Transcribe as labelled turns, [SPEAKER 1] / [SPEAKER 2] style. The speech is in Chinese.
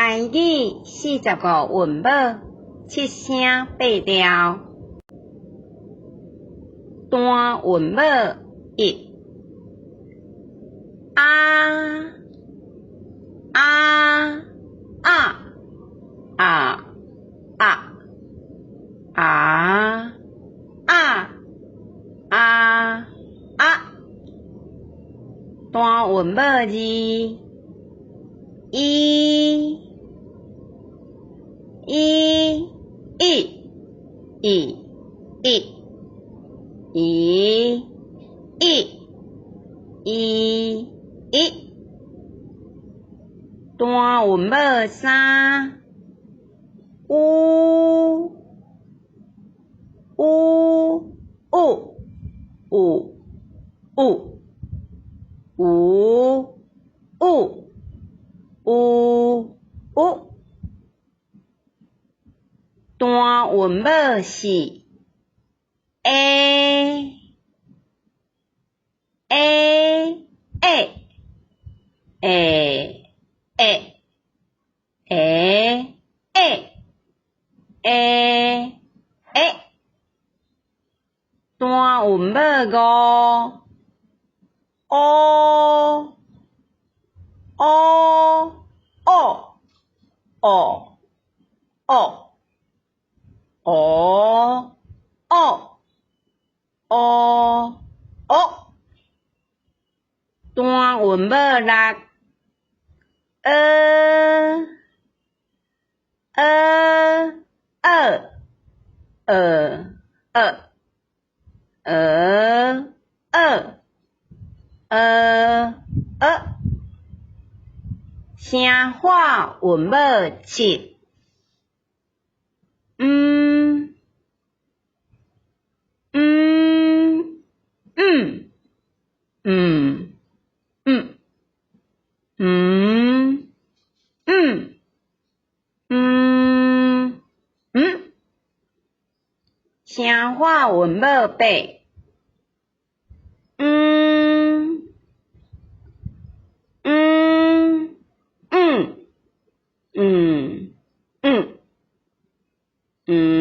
[SPEAKER 1] 台语40个韵母，7声8调。单韵母1，啊啊啊啊啊啊啊啊啊。单韵母2，一一一一一一一一一。单韵母3，有有有有有有有有有。单韵母4，A A A A A A A A A。单韵母5，O O O O O O O O O。单韵母6，二二二二二二二二二。声化韵母7，嗯嗯嗯嗯嗯嗯嗯嗯嗯。声化韵母8，嗯嗯嗯嗯嗯嗯。